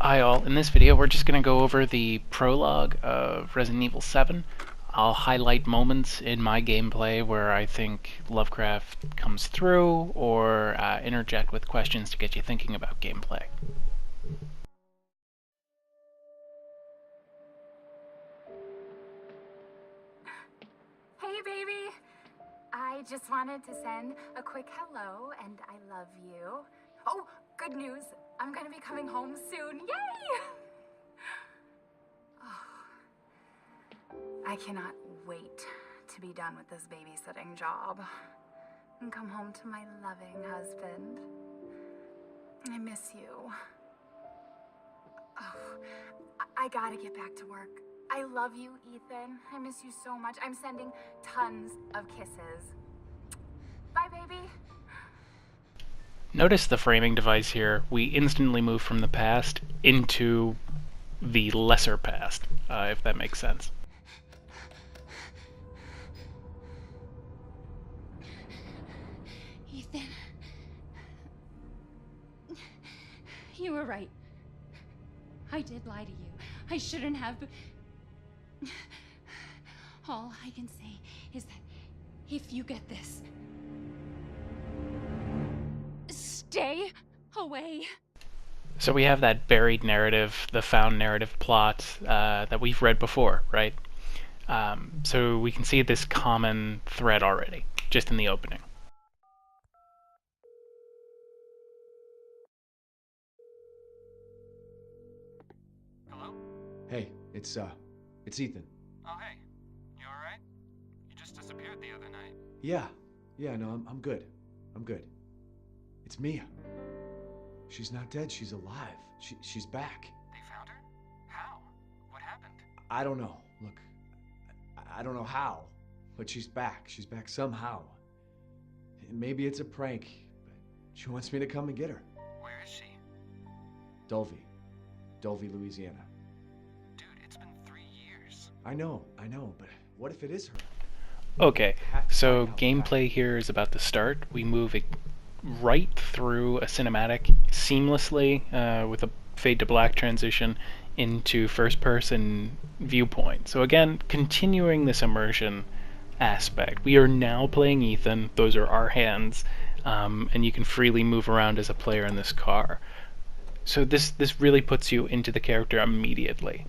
Hi all, in this video we're just going to go over the prologue of Resident Evil 7. I'll highlight moments in my gameplay where I think Lovecraft comes through, or interject with questions to get you thinking about gameplay. Hey baby! I just wanted to send a quick hello and I love you. Oh, good news! I'm gonna be coming home soon. Yay! I cannot wait to be done with this babysitting job and come home to my loving husband. I miss you. Oh, I gotta get back to work. I love you, Ethan. I miss you so much. I'm sending tons of kisses. Bye, baby. Notice the framing device here. We instantly move from the past into the lesser past, if that makes sense. Ethan. You were right. I did lie to you. I shouldn't have. All I can say is that if you get this, stay away. So we have that buried narrative, the found narrative plot that we've read before, right? So we can see this common thread already, just in the opening. Hello? Hey, it's Ethan. Oh, hey. You alright? You just disappeared the other night. Yeah, no, I'm good. I'm good. It's Mia. She's not dead, she's alive. She's back. They found her? How? What happened? I don't know. Look, I don't know how, but she's back. She's back somehow. Maybe it's a prank, but she wants me to come and get her. Where is she? Dulvey, Louisiana. Dude, it's been 3 years. I know, but what if it is her? Okay, Have to so find out gameplay here is about to start. We move right through a cinematic seamlessly with a fade to black transition into first-person viewpoint. So again, continuing this immersion aspect. We are now playing Ethan. Those are our hands, and you can freely move around as a player in this car. So this really puts you into the character immediately.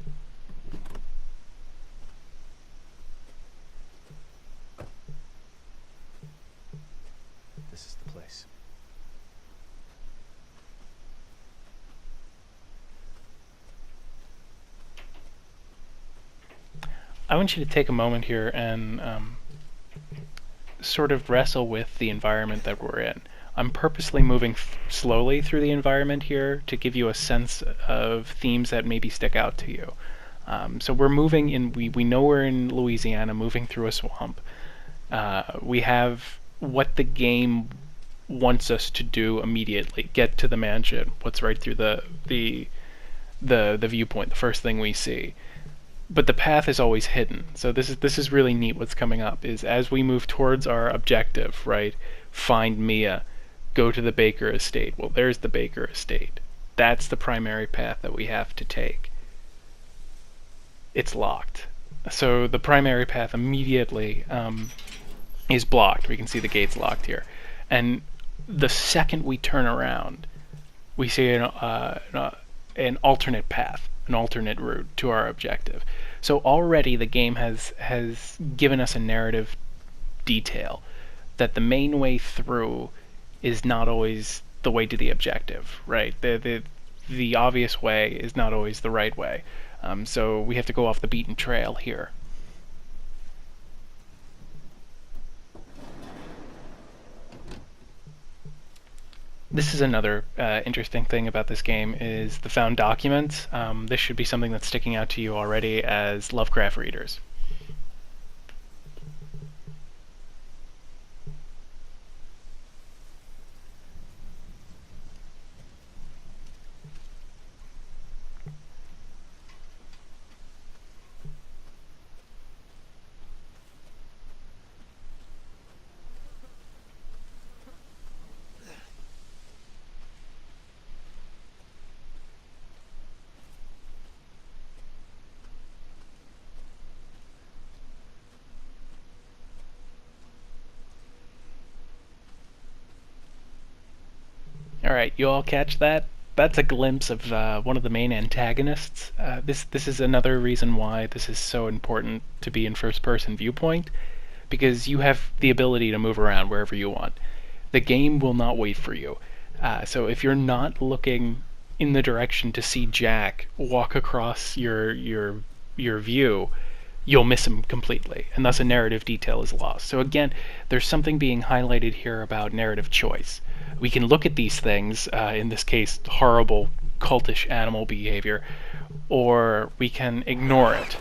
This is the place. I want you to take a moment here and sort of wrestle with the environment that we're in. I'm purposely moving slowly through the environment here to give you a sense of themes that maybe stick out to you. So we're moving in, we know we're in Louisiana, moving through a swamp. We have what the game wants us to do immediately. Get to the mansion, what's right through the viewpoint, the first thing we see. But the path is always hidden. So this is really neat. What's coming up is as we move towards our objective, right? Find Mia, go to the Baker estate. Well, there's the Baker estate. That's the primary path that we have to take. It's locked. So the primary path immediately is blocked. We can see the gates locked here. And the second we turn around, we see an alternate path, an alternate route to our objective. So already the game has given us a narrative detail that the main way through is not always the way to the objective, right? The obvious way is not always the right way. So we have to go off the beaten trail here. This is another interesting thing about this game is the found documents. This should be something that's sticking out to you already as Lovecraft readers. Alright, you all catch that? That's a glimpse of one of the main antagonists. This is another reason why this is so important to be in first-person viewpoint, because you have the ability to move around wherever you want. The game will not wait for you. So if you're not looking in the direction to see Jack walk across your view, you'll miss him completely, and thus a narrative detail is lost. So again, there's something being highlighted here about narrative choice. We can look at these things, in this case, horrible cultish animal behavior, or we can ignore it.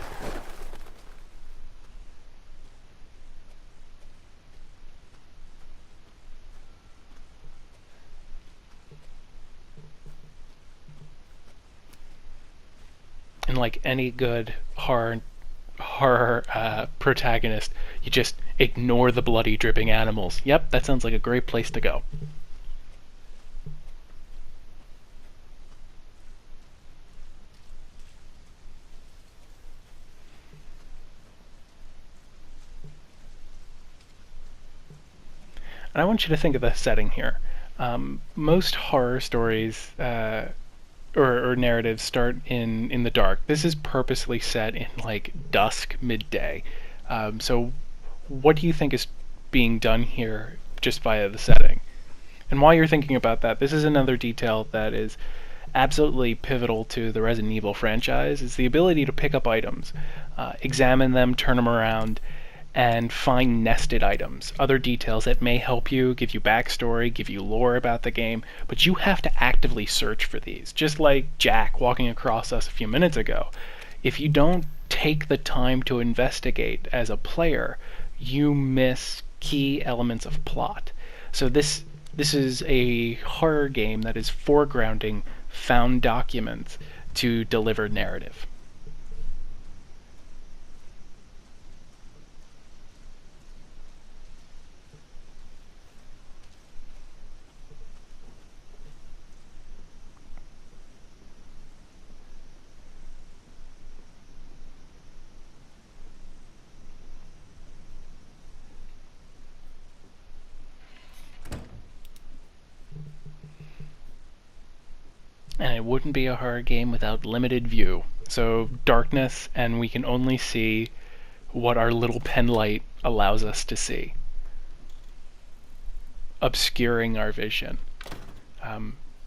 And like any good horror protagonist, you just ignore the bloody, dripping animals. Yep, that sounds like a great place to go. And I want you to think of the setting here. Most horror stories or narratives start in the dark. This is purposely set in like dusk, midday. So what do you think is being done here just via the setting? And while you're thinking about that, this is another detail that is absolutely pivotal to the Resident Evil franchise, is the ability to pick up items, examine them, turn them around, and find nested items, other details that may help you, give you backstory, give you lore about the game, but you have to actively search for these. Just like Jack walking across us a few minutes ago. If you don't take the time to investigate as a player, you miss key elements of plot. So this is a horror game that is foregrounding found documents to deliver narrative. And it wouldn't be a horror game without limited view. So darkness, and we can only see what our little pen light allows us to see, obscuring our vision.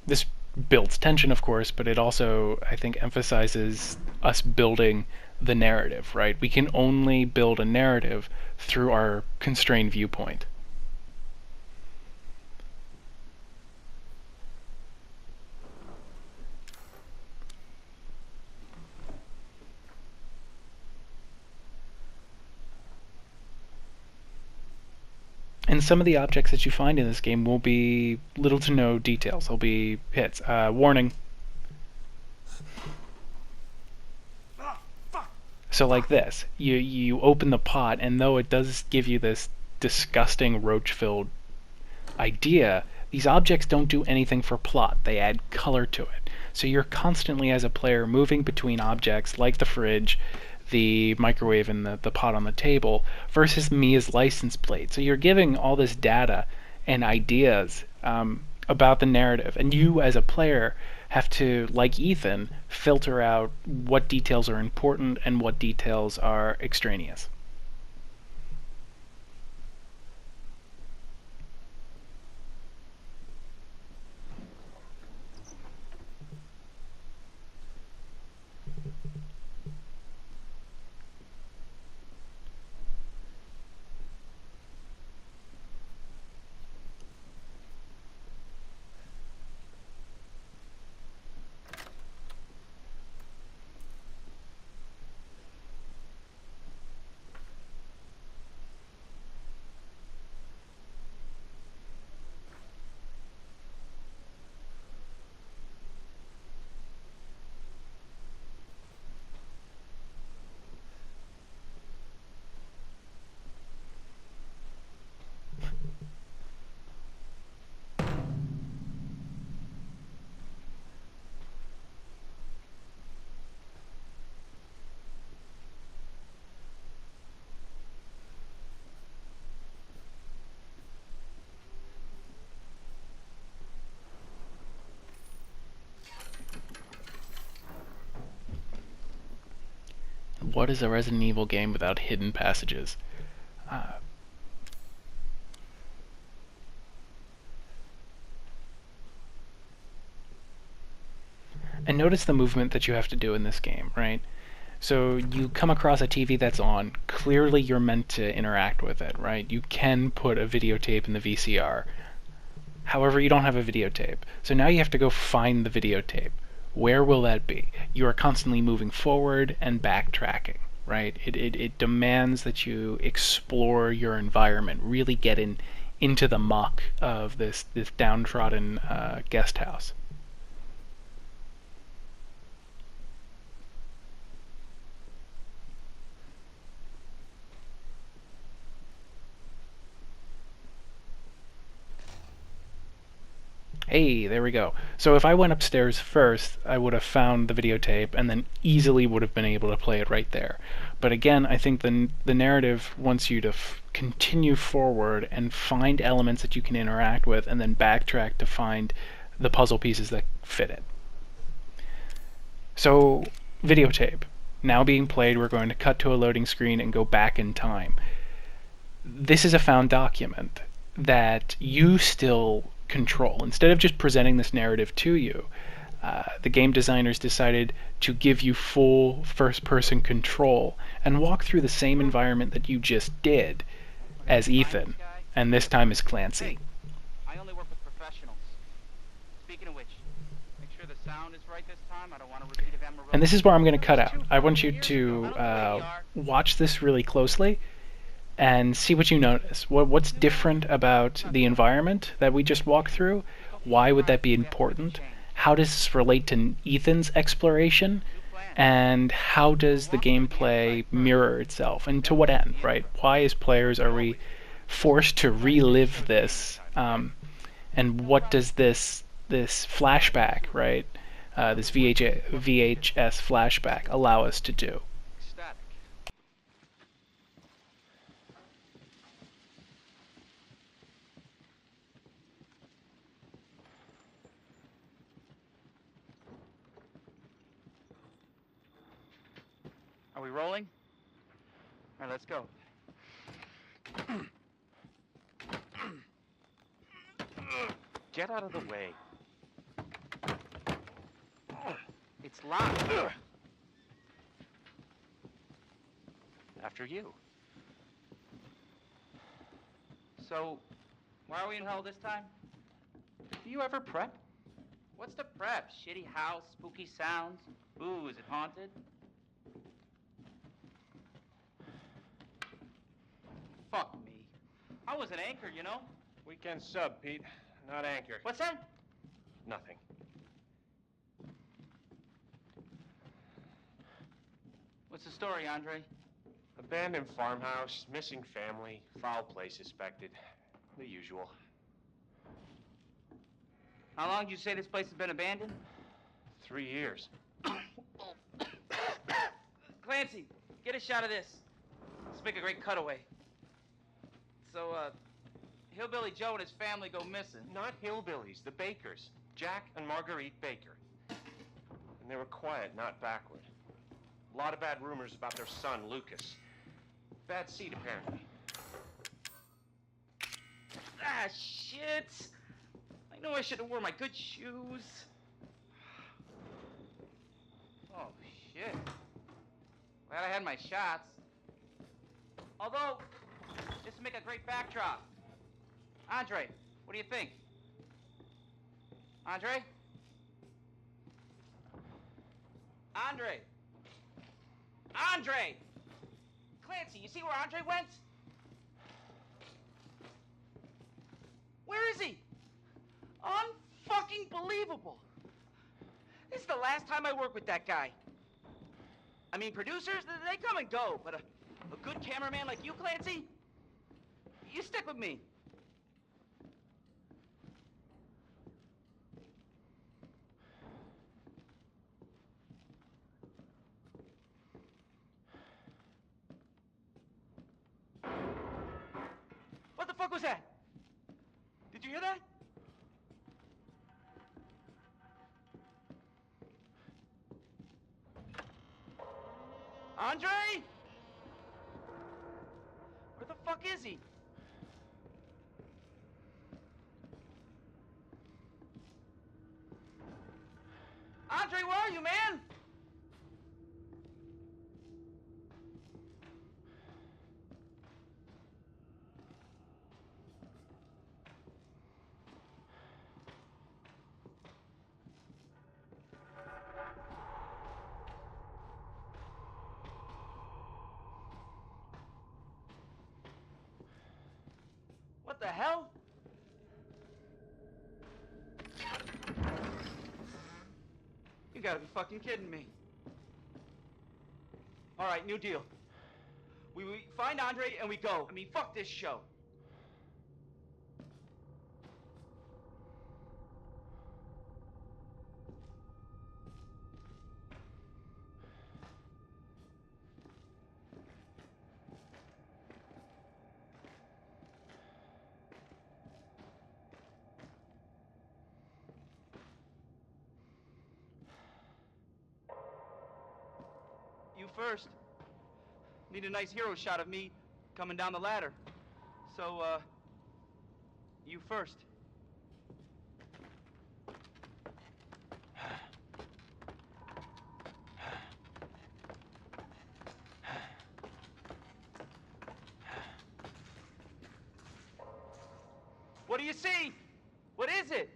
This builds tension, of course, but it also, I think, emphasizes us building the narrative, right? We can only build a narrative through our constrained viewpoint. And some of the objects that you find in this game will be little to no details. They'll be hits. Warning. So like this, you open the pot, and though it does give you this disgusting roach-filled idea, these objects don't do anything for plot. They add color to it. So you're constantly, as a player, moving between objects like the fridge, the microwave, and the pot on the table, versus Mia's license plate. So you're giving all this data and ideas about the narrative, and you as a player have to, like Ethan, filter out what details are important and what details are extraneous. what is a Resident Evil game without hidden passages? And notice the movement that you have to do in this game, right? So you come across a TV that's on. Clearly you're meant to interact with it, right? You can put a videotape in the VCR. However, you don't have a videotape. So now you have to go find the videotape. Where will that be? You are constantly moving forward and backtracking, right? It demands that you explore your environment, really get into the muck of this downtrodden guest house. Hey, there we go. So if I went upstairs first, I would have found the videotape and then easily would have been able to play it right there. But again, I think the narrative wants you to continue forward and find elements that you can interact with and then backtrack to find the puzzle pieces that fit it. So, videotape. Now being played, we're going to cut to a loading screen and go back in time. This is a found document that you still control. Instead of just presenting this narrative to you, the game designers decided to give you full first-person control and walk through the same environment that you just did as Ethan, and this time as Clancy. I only work with professionals. Speaking of which, make sure the sound is right this time. I don't want to repeat of Emerald. And this is where I'm going to cut out. I want you to watch this really closely and see what you notice. What's different about the environment that we just walked through? Why would that be important? How does this relate to Ethan's exploration? And how does the gameplay mirror itself? And to what end, right? Why, as players, are we forced to relive this? And what does this flashback, right? This VHS flashback allow us to do? Are we rolling? All right, let's go. Get out of the way. It's locked. After you. So, why are we in hell this time? Do you ever prep? What's the prep? Shitty house, spooky sounds? Ooh, is it haunted? Fuck me. I was an anchor, you know? Weekend sub, Pete. Not anchor. What's that? Nothing. What's the story, Andre? Abandoned farmhouse, missing family, foul play suspected. The usual. How long did you say this place has been abandoned? 3 years. Clancy, get a shot of this. Let's make a great cutaway. So, Hillbilly Joe and his family go missing. Not hillbillies, the Bakers. Jack and Marguerite Baker. And they were quiet, not backward. A lot of bad rumors about their son, Lucas. Bad seed, apparently. Ah, shit! I know I should have worn my good shoes. Oh, shit. Glad I had my shots. Although, this would make a great backdrop. Andre, what do you think? Andre? Andre! Andre! Clancy, you see where Andre went? Where is he? Unfucking believable. This is the last time I work with that guy. I mean, producers, they come and go, but a good cameraman like you, Clancy, you stick with me. What the fuck was that? Did you hear that? Andre? Where the fuck is he? Andre, where are you, man? What the hell? You gotta be fucking kidding me. All right, new deal. We find Andre and we go. I mean, fuck this show. You first. Need a nice hero shot of me coming down the ladder. So, you first. What do you see? What is it?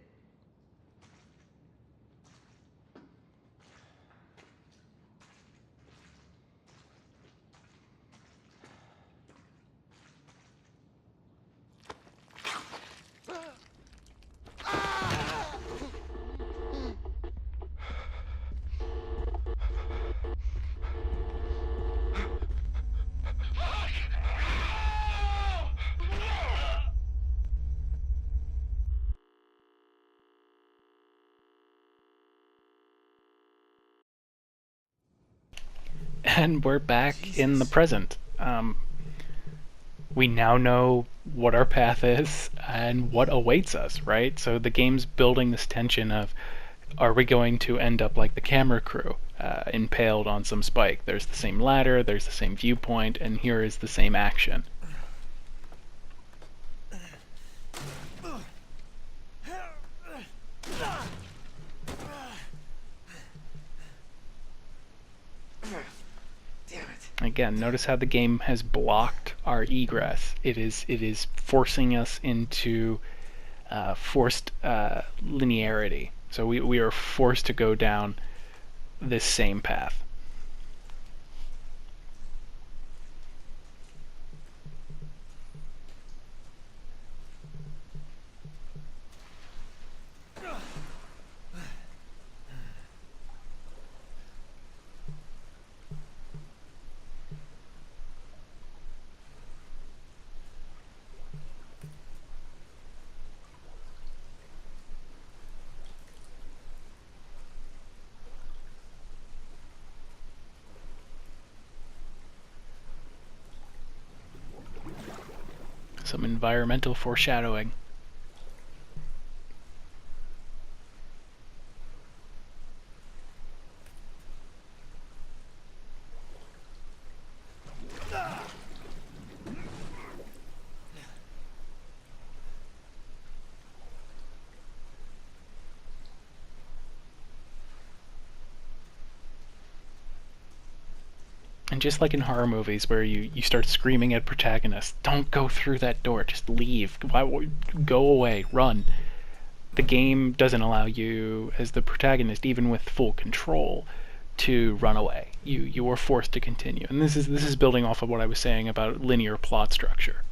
And we're back in the present. We now know what our path is and what awaits us, right? So the game's building this tension of, are we going to end up like the camera crew, impaled on some spike? There's the same ladder, there's the same viewpoint, and here is the same action. Again, notice how the game has blocked our egress. It is forcing us into forced linearity. So we are forced to go down this same path. Some environmental foreshadowing. And just like in horror movies where you start screaming at protagonists, don't go through that door, just leave, go away, run. The game doesn't allow you, as the protagonist, even with full control, to run away. You are forced to continue. And this is building off of what I was saying about linear plot structure.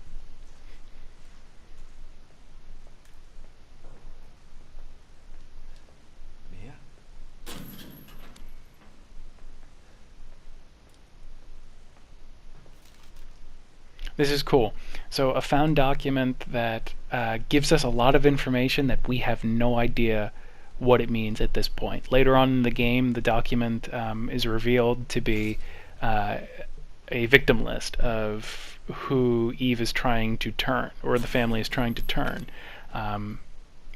This is cool. So a found document that gives us a lot of information that we have no idea what it means at this point. Later on in the game, the document is revealed to be a victim list of who Eve is trying to turn, or the family is trying to turn.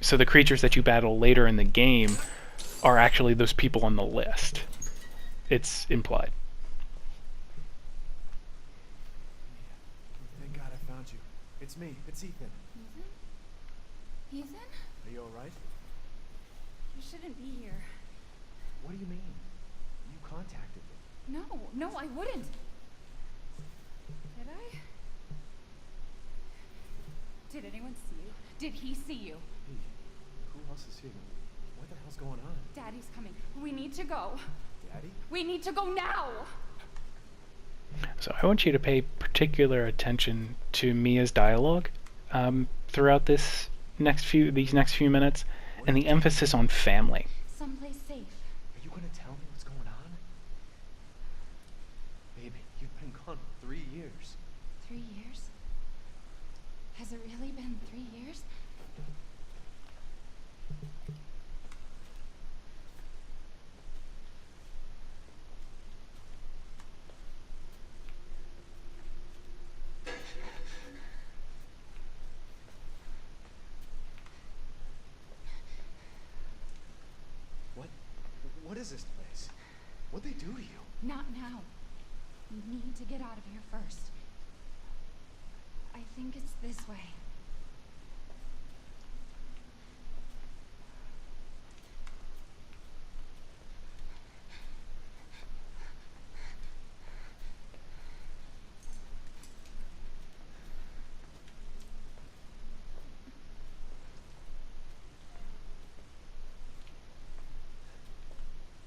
So the creatures that you battle later in the game are actually those people on the list. It's implied. It's me. It's Ethan. Ethan? Ethan? Are you alright? You shouldn't be here. What do you mean? You contacted me. No, I wouldn't. Did I? Did anyone see you? Did he see you? Hey, who else is here? What the hell's going on? Daddy's coming. We need to go. Daddy? We need to go now! So I want you to pay particular attention to Mia's dialogue throughout these next few minutes, and the emphasis on family. Someplace safe. Are you gonna tell me what's going on? Baby, you've been gone for 3 years. 3 years? Has it really been 3 years? What is this place? What'd they do to you? Not now. We need to get out of here first. I think it's this way.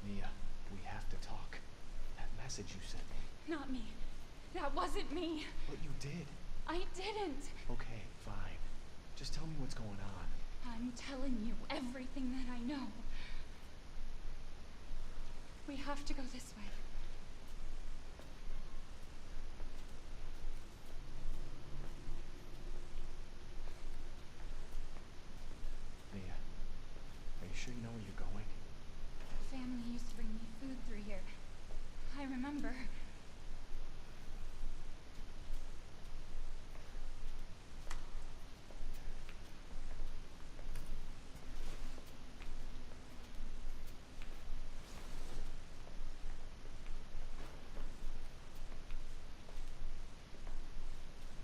Mia, we have to talk. That message you sent me. Not me. That wasn't me. But you did. I didn't. Okay, fine. Just tell me what's going on. I'm telling you everything that I know. We have to go this way. Mia, are you sure you know where you're going? Family used to bring me food through here. I remember.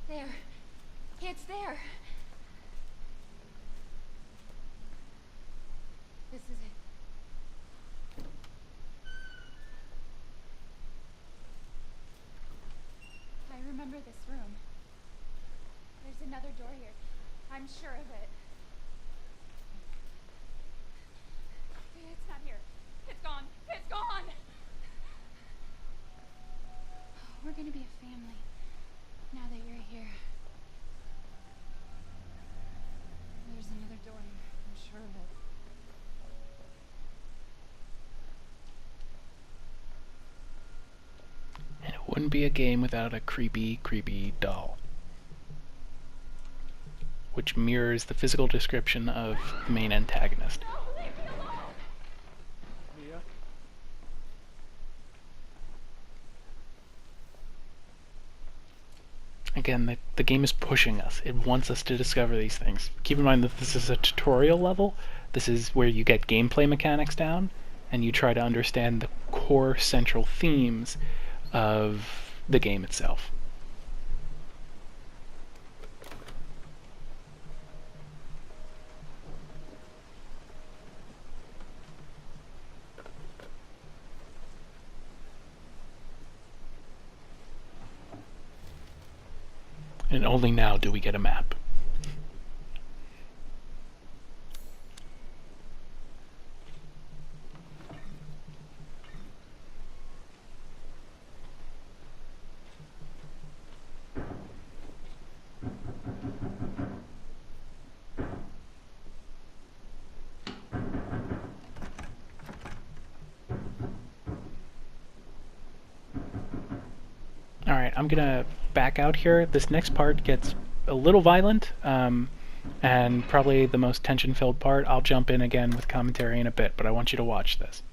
There. It's there. This is it. I remember this room. There's another door here. I'm sure of it. It's not here. It's gone. It's gone! We're gonna be a family. Now that you're here. There's another door here. I'm sure of it. And it wouldn't be a game without a creepy, creepy doll. Which mirrors the physical description of the main antagonist. No, leave me alone! Mia? Again, the game is pushing us. It wants us to discover these things. Keep in mind that this is a tutorial level. This is where you get gameplay mechanics down, and you try to understand the core central themes of the game itself. And only now do we get a map. Alright, I'm gonna back out here. This next part gets a little violent, and probably the most tension-filled part. I'll jump in again with commentary in a bit, but I want you to watch this.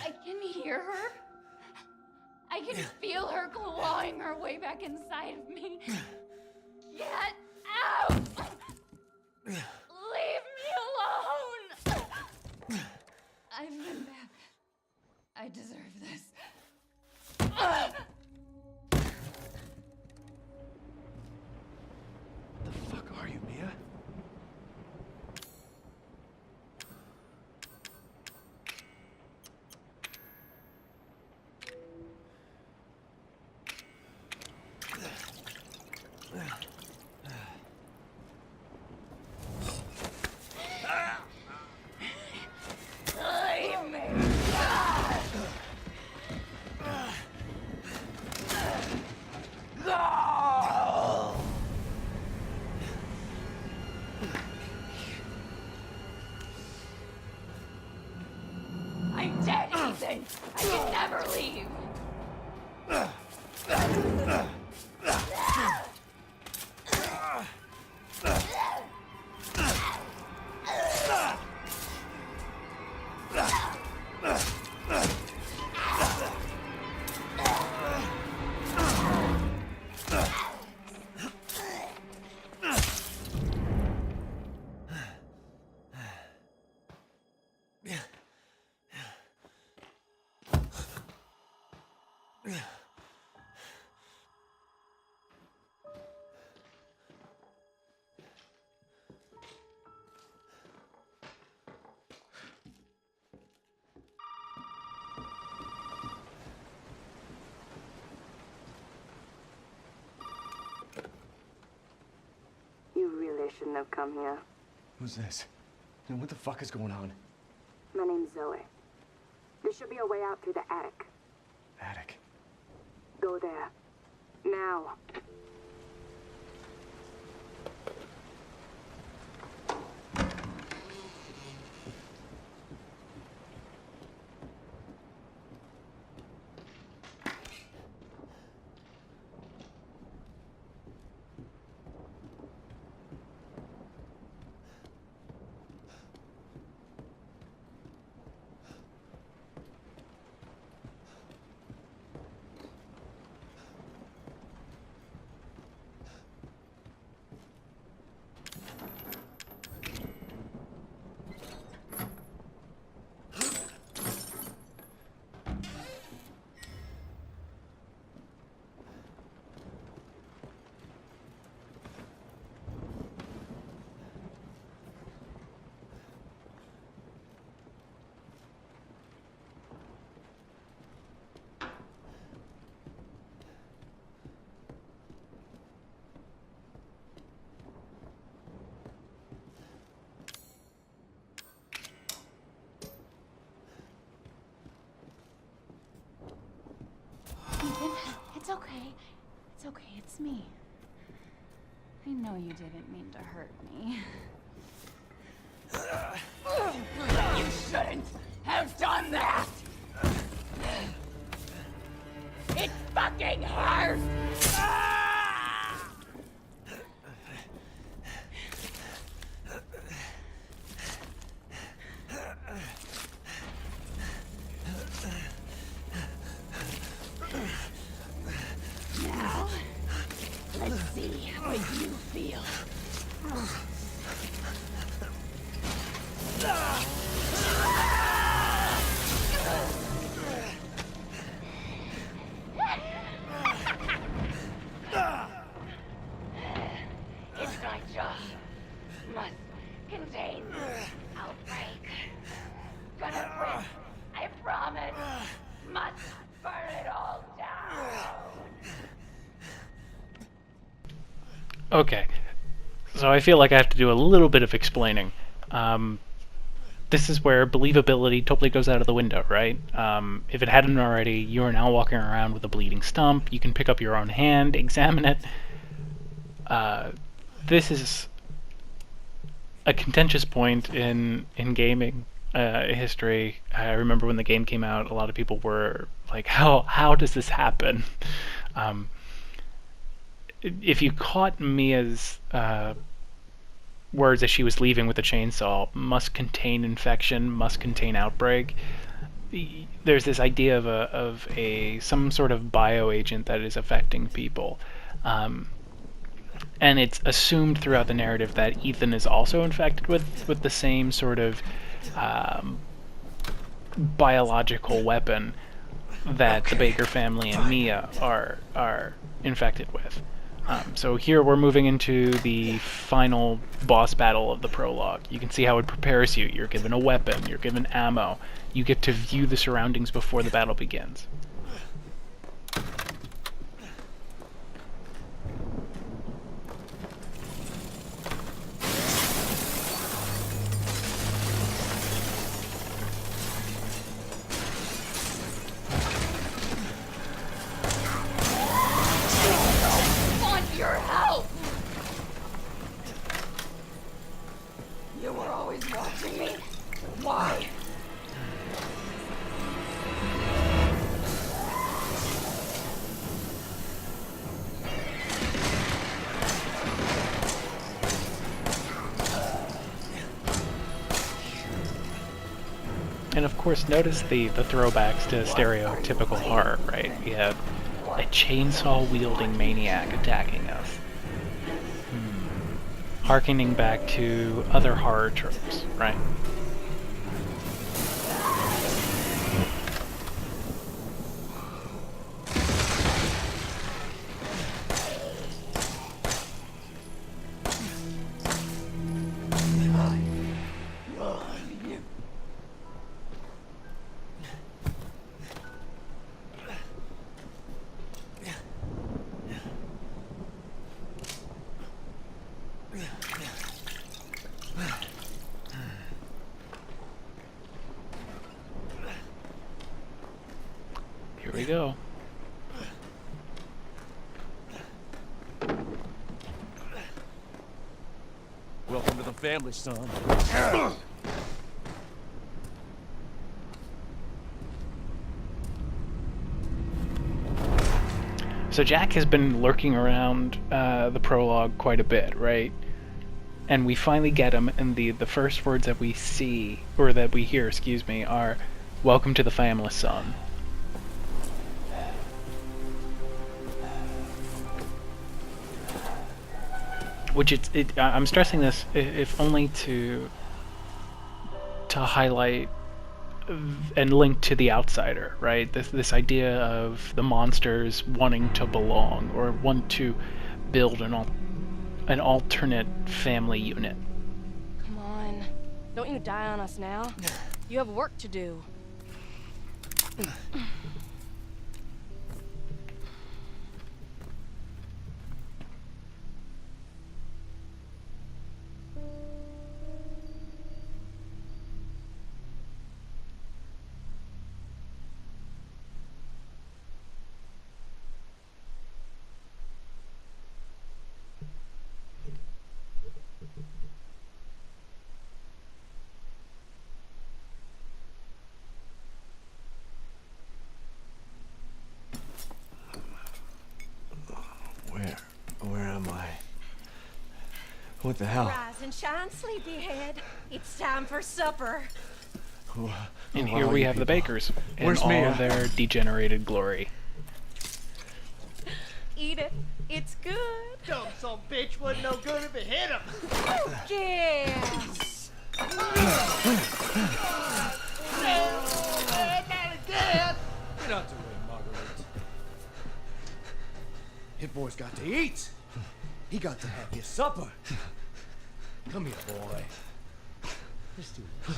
I can hear her. I can feel her clawing her way back inside of me. Get out! Leave me alone! I've been bad. I deserve this. The fuck are you, Mia? Leave me! I'm dead, Ethan! I can never leave! You really shouldn't have come here. Who's this? And what the fuck is going on? My name's Zoe. There should be a way out through the attic. Attic. Go there. Now. Ethan, it's okay. It's okay, it's me. I know you didn't mean to hurt me. You shouldn't have done that! It fucking hurts! Now, let's see what you feel. It's my job. Must contain this outbreak. Gonna quit. I promise. Must burn it all down. Okay, so I feel like I have to do a little bit of explaining. This is where believability totally goes out of the window, right? If it hadn't already, you are now walking around with a bleeding stump. You can pick up your own hand, examine it. This is a contentious point in gaming history. I remember when the game came out, a lot of people were like, how does this happen? If you caught Mia's words as she was leaving with the chainsaw, must contain infection, must contain outbreak, there's this idea of some sort of bioagent that is affecting people, and it's assumed throughout the narrative that Ethan is also infected with the same sort of biological weapon that the Baker family and Mia are infected with. So here we're moving into the final boss battle of the prologue. You can see how it prepares you. You're given a weapon, you're given ammo, you get to view the surroundings before the battle begins. Your help! You were always watching me. Why? And of course, notice the throwbacks to stereotypical horror, right? We have a chainsaw-wielding maniac attacking us. Harkening back to other horror tropes, right? Here we go. Welcome to the family, son. So Jack has been lurking around the prologue quite a bit, right? And we finally get him, and the first words that we see, or that we hear, excuse me, are, "Welcome to the family, son." Which I'm stressing this if only to highlight and link to The Outsider, right? This idea of the monsters wanting to belong or want to build an alternate family unit. Come on. Don't you die on us now. You have work to do. Where am I? What the hell? Rise and shine, sleepyhead. It's time for supper. And here we have the Bakers in Where's all Mia? their degenerated glory. Eat it. It's good. Dumb son of a bitch wasn't no good if it hit him. Yes. Not again. Get out the way, Marguerite. Hit boy's got to eat. He got to have his supper. Come here, boy. Let's do this.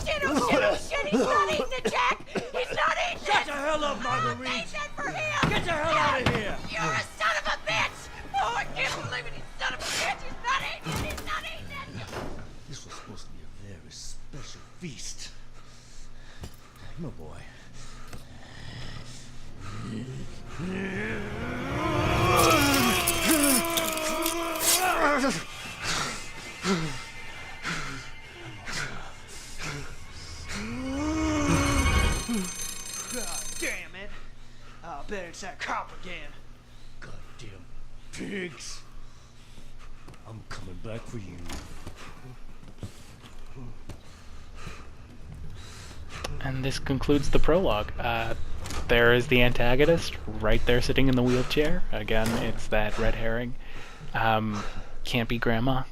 Shit, oh shit, oh shit. He's not eating it, Jack. He's not eating it. Shut the hell up, Marguerite. Ain't that for him? Get the hell out of here. You're a son of a bitch. Oh, I can't believe it. He's son of a bitch. He's not eating it. He's not eating it. This was supposed to be a very special feast. Come on, boy. God damn it. I'll bet it's that cop again. Goddamn pigs. I'm coming back for you. And this concludes the prologue. There is the antagonist, right there sitting in the wheelchair. Again, it's that red herring. Can't be Grandma.